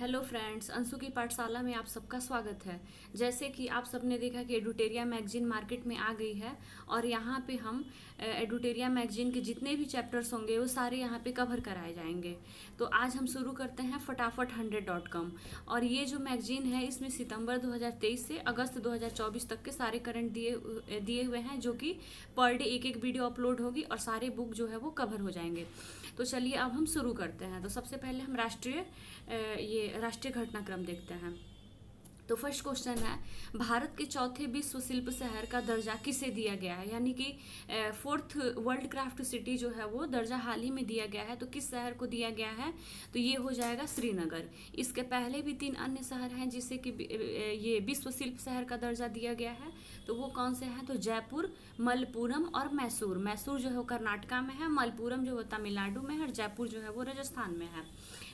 Hello friends, Anshu की पाठशाला में आप सबका स्वागत है। जैसे कि आप सबने देखा कि एडुटेरिया मैगजीन मार्केट में आ गई है और यहाँ पे हम एडुटेरिया मैगजीन के जितने भी चैप्टर्स होंगे वो सारे यहाँ पे कवर कराए जाएंगे। तो आज हम शुरू करते हैं फटाफट 100.com। और ये जो मैगजीन है इसमें सितंबर 2023 से अगस्त 2024 तक के सारे करंट दिए हुए हैं, जो कि पर डे एक एक वीडियो अपलोड होगी और सारे बुक जो है वो कवर हो जाएंगे। तो चलिए अब हम शुरू करते हैं। तो सबसे पहले हम राष्ट्रीय घटनाक्रम देखते हैं। तो फर्स्ट क्वेश्चन है, भारत के चौथे विश्व शिल्प शहर का दर्जा किसे दिया गया है, यानी कि फोर्थ वर्ल्ड क्राफ्ट सिटी जो है वो दर्जा हाल ही में दिया गया है। तो किस शहर को दिया गया है? तो ये हो जाएगा श्रीनगर। इसके पहले भी 3 अन्य शहर हैं जिसे कि ये विश्व शिल्प शहर का दर्जा दिया गया है। तो वो कौन से हैं? तो जयपुर, मलप्पुरम और मैसूर। मैसूर जो है वो कर्नाटका में है, मलप्पुरम जो है तमिलनाडु में है और जयपुर जो है वो राजस्थान में है।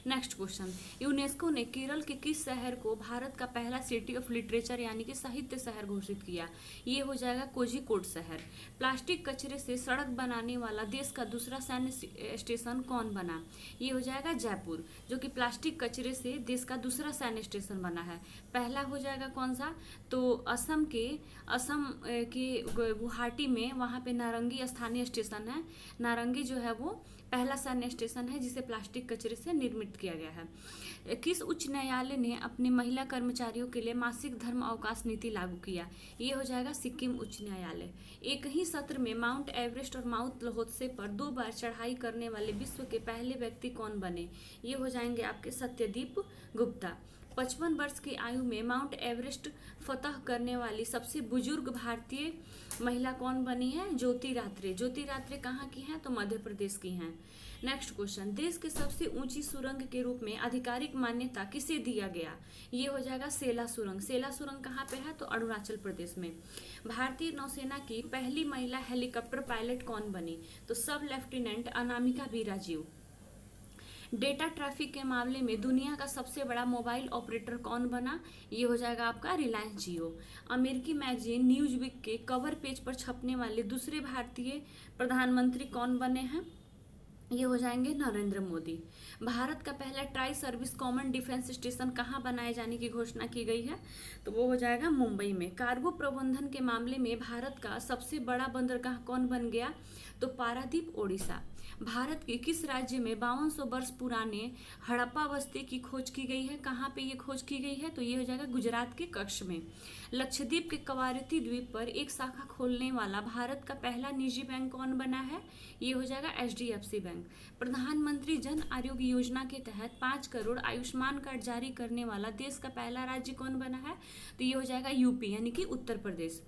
नेक्स्ट क्वेश्चन, यूनेस्को ने केरल के किस शहर को भारत का पहला सिटी ऑफ लिटरेचर यानी कि साहित्य शहर घोषित किया? ये हो जाएगा कोझिकोड शहर। प्लास्टिक कचरे से सड़क बनाने वाला देश का दूसरा सैन्य स्टेशन कौन बना? ये हो जाएगा जयपुर, जो कि प्लास्टिक कचरे से देश का दूसरा सैन्य स्टेशन बना है। पहला हो जाएगा कौन सा? तो असम के गुवाहाटी में वहाँ पे नारंगी स्थानीय स्टेशन है। नारंगी जो है वो पहला सैन्य स्टेशन है जिसे प्लास्टिक कचरे से निर्मित किया गया है। किस उच्च न्यायालय ने अपने महिला कर्मचारियों के लिए मासिक धर्म अवकाश नीति लागू किया? ये हो जाएगा सिक्किम उच्च न्यायालय। एक ही सत्र में माउंट एवरेस्ट और माउंट लोहोत्से पर 2 बार चढ़ाई करने वाले विश्व के पहले व्यक्ति कौन बने? ये हो जाएंगे आपके सत्यदीप गुप्ता। 55 वर्ष की आयु में माउंट एवरेस्ट फतह करने वाली सबसे बुजुर्ग भारतीय महिला कौन बनी है? ज्योति रात्रे। ज्योति रात्रे कहाँ की हैं? तो मध्य प्रदेश की हैं। नेक्स्ट क्वेश्चन, देश के सबसे ऊंची सुरंग के रूप में आधिकारिक मान्यता किसे दिया गया? ये हो जाएगा सेला सुरंग। सेला सुरंग कहाँ पे है? तो अरुणाचल प्रदेश में। भारतीय नौसेना की पहली महिला हेलीकॉप्टर पायलट कौन बनी? तो सब lieutenant Anamika B Rajeev. Data traffic के मामले में दुनिया का सबसे बड़ा मोबाइल ऑपरेटर कौन बना? ये हो जाएगा आपका रिलायंस जियो। अमेरिकी मैगजीन न्यूज़वीक के कवर पेज पर छपने वाले दूसरे भारतीय प्रधानमंत्री कौन बने हैं? ये हो जाएंगे नरेंद्र मोदी। भारत का पहला tri service common defence station कहाँ बनाए जाने की घोषणा की गई है? तो वो हो जाएगा मुंबई में। कार्गो प्रबंधन के मामले में भारत का सबसे बड़ा बंदरगाह कौन बन गया? तो पारादीप ओडिशा। भारत के किस राज्य में 5200 वर्ष पुराने हड़प्पा बस्ती की खोज की गई है? कहाँ पे ये खोज की गई है? तो ये हो जाएगा गुजरात के कच्छ में। लक्षद्वीप के कवारती द्वीप पर एक शाखा खोलने वाला भारत का पहला निजी बैंक कौन बना है? ये हो जाएगा HDFC बैंक। प्रधानमंत्री जन आरोग्य योजना के तहत 5 करोड़ आयुष्मान कार्ड जारी करने वाला देश का पहला राज्य कौन बना है? तो ये हो जाएगा यूपी यानी कि उत्तर प्रदेश।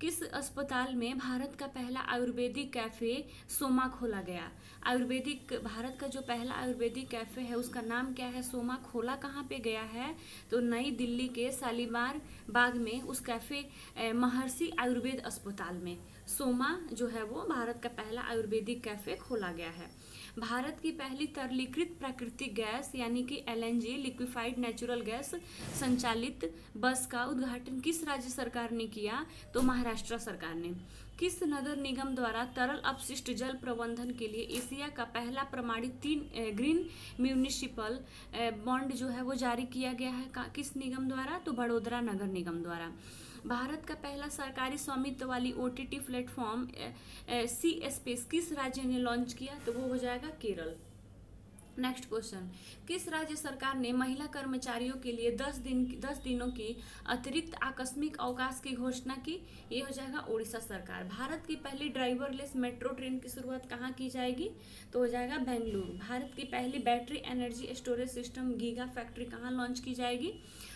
किस अस्पताल में भारत का पहला आयुर्वेदिक कैफे सोमा खोला गया? भारत का जो पहला आयुर्वेदिक कैफे है उसका नाम क्या है? सोमा। खोला कहाँ पे गया है? तो नई दिल्ली के शालीमार बाग में उस कैफे महर्षि आयुर्वेद अस्पताल में सोमा जो है वो भारत का पहला आयुर्वेदिक कैफे खोला गया है। भारत की पहली तरलीकृत प्राकृतिक गैस यानी कि LNG लिक्विफाइड नेचुरल गैस संचालित बस का उद्घाटन किस राज्य सरकार ने किया? तो महाराष्ट्र सरकार ने। किस नगर निगम द्वारा तरल अपशिष्ट जल प्रबंधन के लिए एशिया का पहला प्रमाणित ग्रीन म्यूनिसिपल बॉन्ड जो है वो जारी किया गया है? किस निगम द्वारा? तो बड़ोदरा नगर निगम द्वारा। भारत का पहला सरकारी स्वामित्व वाली OTT प्लेटफॉर्म सी स्पेस किस राज्य ने लॉन्च किया? तो वो हो जाएगा केरल। नेक्स्ट क्वेश्चन, किस राज्य सरकार ने महिला कर्मचारियों के लिए 10 दिनों की अतिरिक्त आकस्मिक अवकाश की घोषणा की? ये हो जाएगा उड़ीसा सरकार। भारत की पहली ड्राइवरलेस मेट्रो ट्रेन की शुरुआत कहाँ की जाएगी? तो हो जाएगा बेंगलुरु। भारत की पहली battery energy storage system giga factory कहाँ लॉन्च की जाएगी?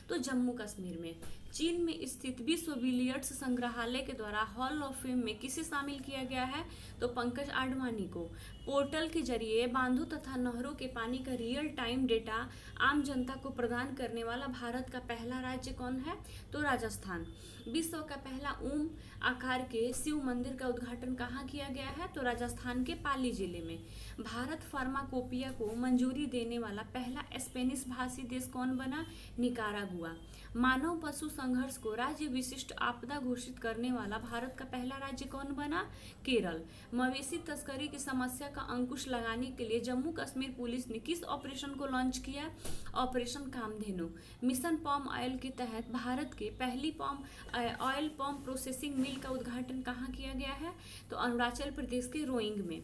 तो जम्मू कश्मीर में। चीन में स्थित विश्व बिलियर्ड्स संग्रहालय के द्वारा हॉल ऑफ फेम में किसे शामिल किया गया है? तो पंकज आडवाणी को। पोर्टल के जरिए बांधों तथा नहरों के पानी का रियल टाइम डेटा आम जनता को प्रदान करने वाला भारत का पहला राज्य कौन है? तो राजस्थान। विश्व का पहला ओम आकार के शिव मंदिर का उद्घाटन कहाँ किया गया है? तो राजस्थान के पाली जिले में। भारत फार्माकोपिया को मंजूरी देने वाला पहला स्पेनिश भाषी देश कौन बना? निकारागुआ। मानव पशु संघर्ष को राज्य विशिष्ट आपदा घोषित करने वाला भारत का पहला राज्य कौन बना? केरल। मवेशी तस्करी की समस्या का अंकुश लगाने के लिए जम्मू कश्मीर पुलिस ने किस ऑपरेशन को लॉन्च किया? Operation Kamdhenu. Mission palm oil के तहत भारत के पहली palm oil palm processing mill का उद्घाटन कहाँ किया गया है? तो अरुणाचल प्रदेश के रोइंग में।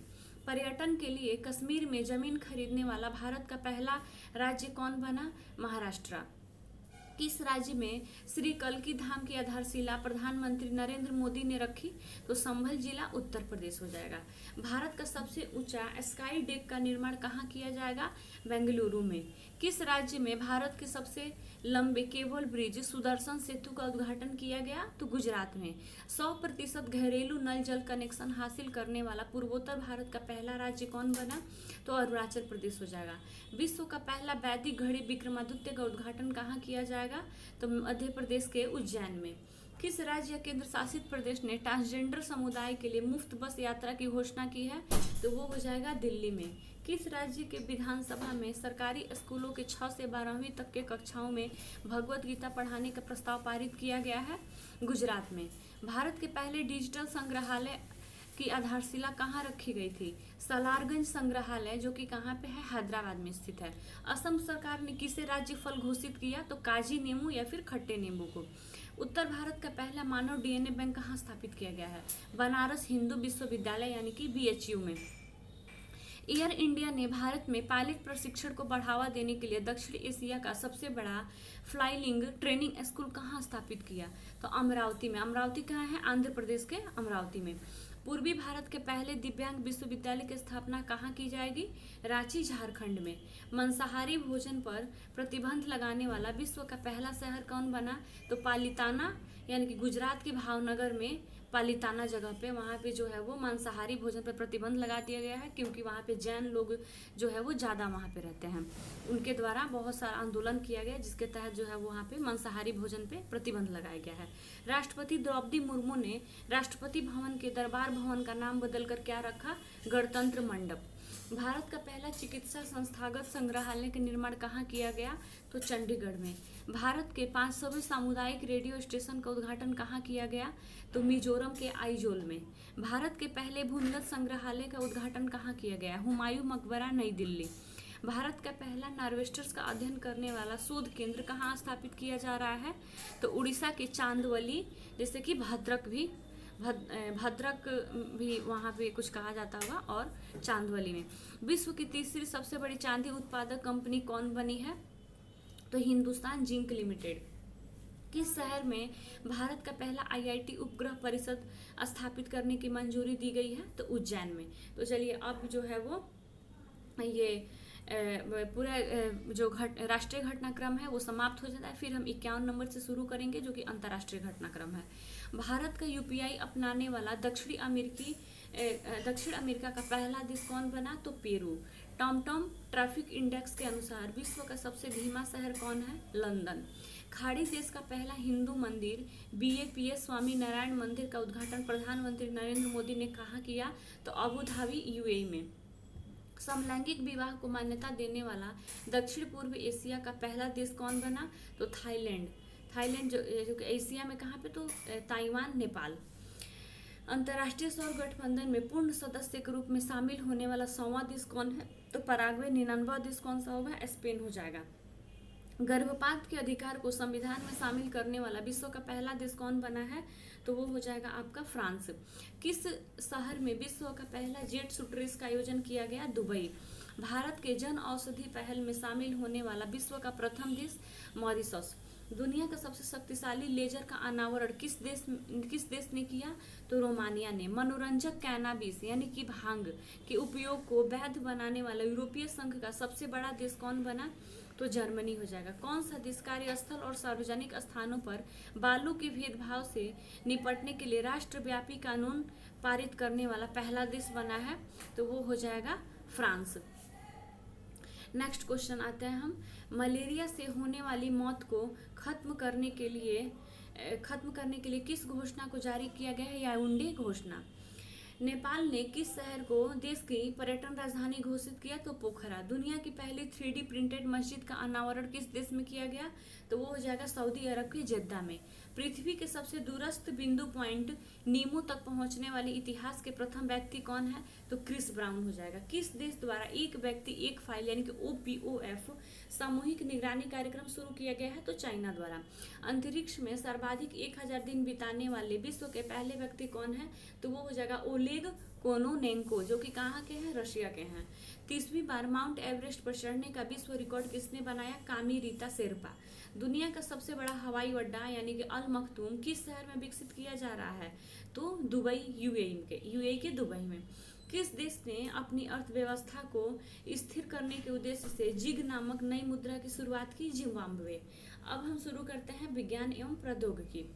पर्यटन के लिए कश्मीर में जमीन खरीदने वाला भारत का पहला राज्य कौन बना? महाराष्ट्र। किस राज्य में श्री कल्की धाम की आधारशिला प्रधानमंत्री नरेंद्र मोदी ने रखी? तो संभल जिला उत्तर प्रदेश हो जाएगा। भारत का सबसे ऊंचा स्काई डेक का निर्माण कहाँ किया जाएगा? बेंगलुरु में। किस राज्य में भारत के सबसे लंबे केबल ब्रिज सुदर्शन सेतु का उद्घाटन किया गया? तो गुजरात में। 100% घरेलू नल जल कनेक्शन हासिल करने वाला पूर्वोत्तर भारत का पहला राज्य कौन बना? तो अरुणाचल प्रदेश हो जाएगा। विश्व का पहला वैदिक घड़ी विक्रमादित्य का उद्घाटन कहाँ किया जाएगा? तो मध्य प्रदेश के उज्जैन में। किस राज्य या केंद्र शासित प्रदेश ने ट्रांसजेंडर समुदाय के लिए मुफ्त बस यात्रा की घोषणा की है? तो वो हो जाएगा दिल्ली में। किस राज्य के विधानसभा में सरकारी स्कूलों के 6 से 12वीं तक के कक्षाओं में भगवत गीता पढ़ाने का प्रस्ताव पारित किया गया है? गुजरात में। भारत के पहले डिजिटल संग्रहालय की आधारशिला कहाँ रखी गई थी? सलारगंज संग्रहालय, जो कि कहाँ पे है? हैदराबाद में स्थित है। असम सरकार ने किसे राज्य फल घोषित किया? तो काजी नींबू या फिर खट्टे नींबू को। उत्तर भारत का पहला मानव डीएनए बैंक कहाँ स्थापित किया गया है? बनारस हिंदू विश्वविद्यालय यानी कि बीएचयू में। एयर इंडिया ने भारत में पायलट प्रशिक्षण को बढ़ावा देने के लिए दक्षिण एशिया का सबसे बड़ा फ्लाइंग ट्रेनिंग स्कूल कहाँ स्थापित किया? तो अमरावती में। अमरावती कहाँ है? आंध्र प्रदेश के अमरावती में। पूर्वी भारत के पहले दिव्यांग विश्वविद्यालय की स्थापना कहाँ की जाएगी? रांची झारखंड में। मांसाहारी भोजन पर प्रतिबंध लगाने वाला विश्व का पहला शहर कौन बना? तो पालिताना, यानी कि गुजरात के भावनगर में पालिताना जगह पे, वहाँ पे जो है वो मांसाहारी भोजन पर प्रतिबंध लगा दिया गया है, क्योंकि वहाँ पे जैन लोग जो है वो ज़्यादा वहाँ पे रहते हैं। उनके द्वारा बहुत सारा आंदोलन किया गया, जिसके तहत जो है वो वहाँ पे मांसाहारी भोजन पे प्रतिबंध लगाया गया है। राष्ट्रपति द्रौपदी मुर्मू ने राष्ट्रपति भवन के दरबार भवन का नाम बदलकर क्या रखा? गणतंत्र मंडप। भारत का पहला चिकित्सा संस्थागत संग्रहालय का निर्माण कहाँ किया गया? तो चंडीगढ़ में। भारत के 500वें सामुदायिक रेडियो स्टेशन का उद्घाटन कहाँ किया गया? तो मिजोरम के आइजोल में। भारत के पहले भूमिगत संग्रहालय का उद्घाटन कहाँ किया गया? हुमायूं मकबरा, नई दिल्ली। भारत का पहला नार्वेस्टर्स का अध्ययन करने वाला शोध केंद्र कहाँ स्थापित किया जा रहा है? तो उड़ीसा के चांदवली, जैसे कि भद्रक भी वहाँ पे कुछ कहा जाता होगा, और चांदवली में। विश्व की तीसरी सबसे बड़ी चांदी उत्पादक कंपनी कौन बनी है? तो हिंदुस्तान जिंक लिमिटेड। किस शहर में भारत का पहला आईआईटी उपग्रह परिषद स्थापित करने की मंजूरी दी गई है? तो उज्जैन में। तो चलिए अब जो है वो ये पूरा जो राष्ट्रीय घटनाक्रम है वो समाप्त हो जाता है। फिर हम 51 नंबर से शुरू करेंगे, जो कि अंतर्राष्ट्रीय घटनाक्रम है। भारत का यूपीआई अपनाने वाला दक्षिण अमेरिका का पहला देश कौन बना? तो पेरू। टॉमटॉम ट्रैफिक इंडेक्स के अनुसार विश्व का सबसे धीमा शहर कौन है? लंदन। खाड़ी देश का पहला हिंदू मंदिर बीएपीएस स्वामी नारायण मंदिर का उद्घाटन प्रधानमंत्री नरेंद्र मोदी ने कहाँ किया? तो अबू धाबी, यूएई में। समलैंगिक विवाह को मान्यता देने वाला दक्षिण पूर्व एशिया का पहला देश कौन बना? तो थाईलैंड जो कि एशिया में कहाँ पे? तो ताइवान, नेपाल। अंतर्राष्ट्रीय सौर गठबंधन में पूर्ण सदस्य के रूप में शामिल होने वाला 100वां देश कौन है? तो पराग्वे। 99वां देश कौन सा होगा? स्पेन हो जाएगा। गर्भपात के अधिकार को संविधान में शामिल करने वाला विश्व का पहला देश कौन बना है? तो वो हो जाएगा आपका फ्रांस। किस शहर में विश्व का पहला जेट शूट रेस का आयोजन किया गया? दुबई। भारत के जन औषधि पहल में शामिल होने वाला विश्व का प्रथम देश? मॉरिशस। दुनिया का सबसे शक्तिशाली लेजर का अनावरण किस देश ने किया? तो रोमानिया ने। मनोरंजक कैनाबिस यानी कि भांग के उपयोग को वैध बनाने वाला यूरोपीय संघ का सबसे बड़ा देश कौन बना? तो जर्मनी हो जाएगा। कौन सा देश कार्यस्थल और सार्वजनिक स्थानों पर बालू के भेदभाव से निपटने के लिए राष्ट्रव्यापी कानून पारित करने वाला पहला देश बना है? तो वो हो जाएगा फ्रांस। नेक्स्ट क्वेश्चन आते हैं हम। मलेरिया से होने वाली मौत को खत्म करने के लिए किस घोषणा को जारी किया गया है? याउंडे घोषणा। नेपाल ने किस शहर को देश की पर्यटन राजधानी घोषित किया? तो पोखरा। दुनिया की पहली 3D प्रिंटेड मस्जिद का अनावरण किस देश में किया गया? तो वो हो जाएगा सऊदी अरब के जेद्दा में। पृथ्वी के सबसे दूरस्थ बिंदु पॉइंट नीमो तक पहुंचने वाले इतिहास के प्रथम व्यक्ति कौन है? तो क्रिस ब्राउन हो जाएगा। किस देश द्वारा एक व्यक्ति एक फाइल यानी कि OPOF सामूहिक निगरानी कार्यक्रम शुरू किया गया है? तो चाइना द्वारा। अंतरिक्ष में सर्वाधिक 1000 दिन बिताने वाले विश्व के पहले व्यक्ति कौन है? तो वो हो जाएगा ओलेग कोनोनेंको, जो कि कहाँ के हैं? रशिया के हैं। 30वीं बार माउंट एवरेस्ट पर चढ़ने का विश्व रिकॉर्ड किसने बनाया? कामी रीता शेरपा। दुनिया का सबसे बड़ा हवाई अड्डा यानी कि अल मखदूम किस शहर में विकसित किया जा रहा है? तो दुबई, यूएई के दुबई में। किस देश ने अपनी अर्थव्यवस्था को स्थिर करने के उद्देश्य से जिग नामक नई मुद्रा की शुरुआत की? जिम्बाब्वे। अब हम शुरू करते हैं विज्ञान एवं प्रौद्योगिकी।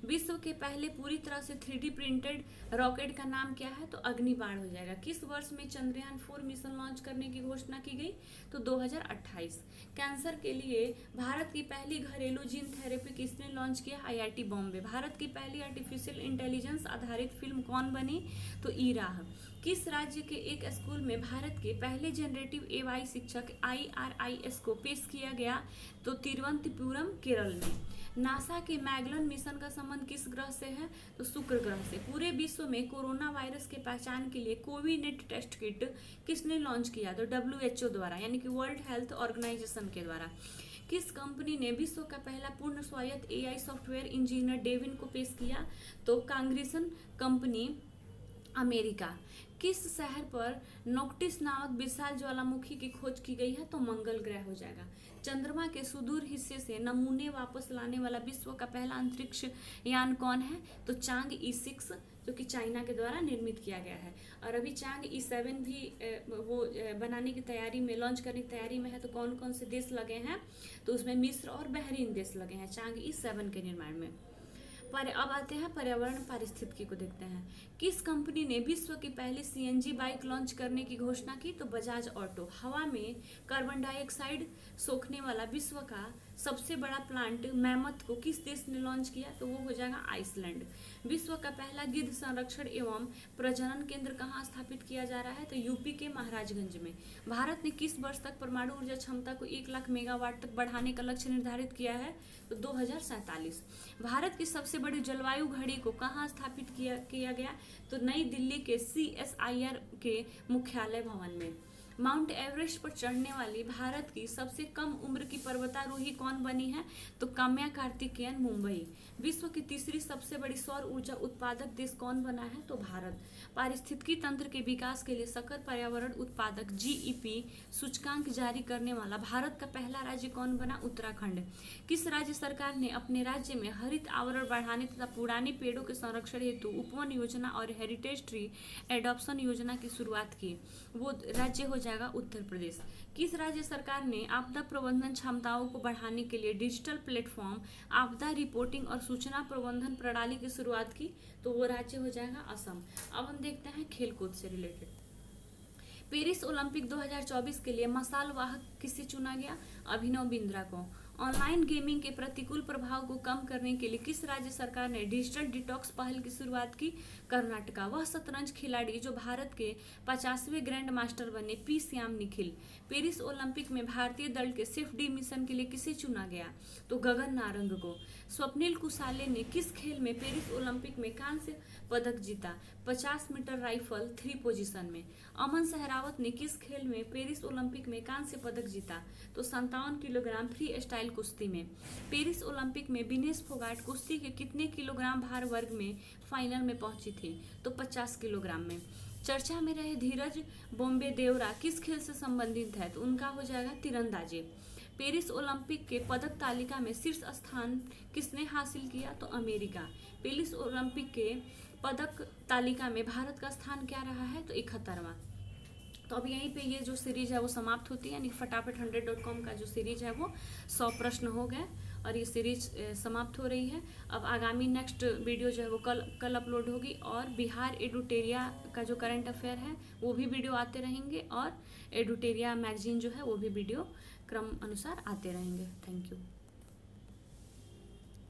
विश्व के पहले पूरी तरह से 3D प्रिंटेड रॉकेट का नाम क्या है? तो अग्निबाण हो जाएगा। किस वर्ष में चंद्रयान 4 मिशन लॉन्च करने की घोषणा की गई? तो 2028। कैंसर के लिए भारत की पहली घरेलू जीन थेरेपी किसने लॉन्च किया? IIT बॉम्बे। भारत की पहली आर्टिफिशियल इंटेलिजेंस आधारित फिल्म कौन बनी? तो ईराह। किस राज्य के एक स्कूल में भारत के पहले जनरेटिव AI शिक्षक IRIS को पेश किया गया? तो तिरुवनंतपुरम, केरल में। नासा के मैगलन मिशन का संबंध किस ग्रह से है? तो शुक्र ग्रह से। पूरे विश्व में कोरोना वायरस के पहचान के लिए कोविनेट टेस्ट किट किसने लॉन्च किया? तो WHO द्वारा यानी कि वर्ल्ड हेल्थ ऑर्गेनाइजेशन के द्वारा। किस कंपनी ने विश्व का पहला पूर्ण स्वायत्त AI सॉफ्टवेयर इंजीनियर डेविन को पेश किया? तो कांग्रेसन कंपनी, अमेरिका। किस शहर पर नोक्टिस नामक विशाल ज्वालामुखी की खोज की गई है? तो मंगल ग्रह हो जाएगा। चंद्रमा के सुदूर हिस्से से नमूने वापस लाने वाला विश्व का पहला अंतरिक्ष यान कौन है? तो चांग E6, जो कि चाइना के द्वारा निर्मित किया गया है। और अभी चांग E7 भी वो बनाने की तैयारी में, लॉन्च करने की तैयारी में है। तो कौन कौन से देश लगे हैं? तो उसमें मिस्र और बहरीन देश लगे हैं चांग E7 के निर्माण में। पर अब आते हैं पर्यावरण पारिस्थितिकी को देखते हैं। किस कंपनी ने विश्व की पहली CNG बाइक लॉन्च करने की घोषणा की? तो बजाज ऑटो। हवा में कार्बन डाइऑक्साइड सोखने वाला विश्व का सबसे बड़ा प्लांट मैमथ को किस देश ने लॉन्च किया? तो वो हो जाएगा आइसलैंड। विश्व का पहला गिद्ध संरक्षण एवं प्रजनन केंद्र कहाँ स्थापित किया जा रहा है? तो यूपी के महाराजगंज में। भारत ने किस वर्ष तक परमाणु ऊर्जा क्षमता को 1 लाख मेगावाट तक बढ़ाने का लक्ष्य निर्धारित किया है? तो 2047। भारत की सबसे बड़ी जलवायु घड़ी को कहाँ स्थापित किया गया? तो नई दिल्ली के CSIR के मुख्यालय भवन में। माउंट एवरेस्ट पर चढ़ने वाली भारत की सबसे कम उम्र की पर्वतारोही कौन बनी है? तो काम्या कार्तिकेयन, मुंबई। विश्व की तीसरी सबसे बड़ी सौर ऊर्जा उत्पादक देश कौन बना है? तो भारत। पारिस्थितिकी तंत्र के विकास के लिए सकल पर्यावरण उत्पादक GEP सूचकांक जारी करने वाला भारत का पहला राज्य कौन बना? उत्तराखंड। किस राज्य सरकार ने अपने राज्य में हरित आवरण बढ़ाने तथा पुराने पेड़ों के संरक्षण हेतु उपवन योजना और हेरिटेज ट्री एडॉप्शन योजना की शुरुआत की? वो राज्य हो जाएगा उत्तर प्रदेश। किस राज्य सरकार ने आपदा प्रबंधन क्षमताओं को बढ़ाने के लिए डिजिटल प्लेटफॉर्म आपदा रिपोर्टिंग और सूचना प्रबंधन प्रणाली की शुरुआत की? तो वो राज्य हो जाएगा असम। अब हम देखते हैं खेलकूद से रिलेटेड। पेरिस ओलंपिक 2024 के लिए मशाल वाहक किसे चुना गया? अभिनव बिंद्रा को। ऑनलाइन गेमिंग के प्रतिकूल प्रभाव को कम करने के लिए किस राज्य सरकार ने डिजिटल डिटॉक्स पहल की शुरुआत की? कर्नाटका। वह शतरंज खिलाड़ी जो भारत के 50वें ग्रैंड मास्टर बने P Shyam Nikhil. Paris Olympic में भारतीय दल के सेफ डी मिशन के लिए किसे चुना गया? तो गगन नारंग को। स्वप्निल कुसाले ने किस खेल में पेरिस ओलंपिक में कांस्य पदक जीता? 50 मीटर राइफल 3 पोजीशन में। अमन सहरावत ने किस खेल में पेरिस ओलंपिक में कांस्य पदक जीता? तो 57 किलोग्राम फ्री स्टाइल कुश्ती में। पेरिस ओलंपिक में विनेश फोगाट कुश्ती के कितने किलोग्राम भार वर्ग में फाइनल में पहुंची थी? तो 50 किलोग्राम में। चर्चा में रहे धीरज बॉम्बे देवरा किस खेल से संबंधित है? तो उनका हो जाएगा तीरंदाजी। पेरिस ओलंपिक के पदक तालिका में शीर्ष स्थान किसने हासिल किया? तो अमेरिका। पेरिस ओलंपिक के पदक तालिका में भारत का स्थान क्या रहा है? तो 71वां। तो अब यहीं पे ये जो सीरीज है वो समाप्त होती है, यानी फटाफट 100.com का जो सीरीज है वो 100 प्रश्न हो गए और ये सीरीज समाप्त हो रही है। अब आगामी नेक्स्ट वीडियो जो है वो कल अपलोड होगी और बिहार एडुटेरिया का जो करंट अफेयर है वो भी वीडियो आते रहेंगे और एडुटेरिया मैगजीन जो है वो भी वीडियो क्रम अनुसार आते रहेंगे। Thank you.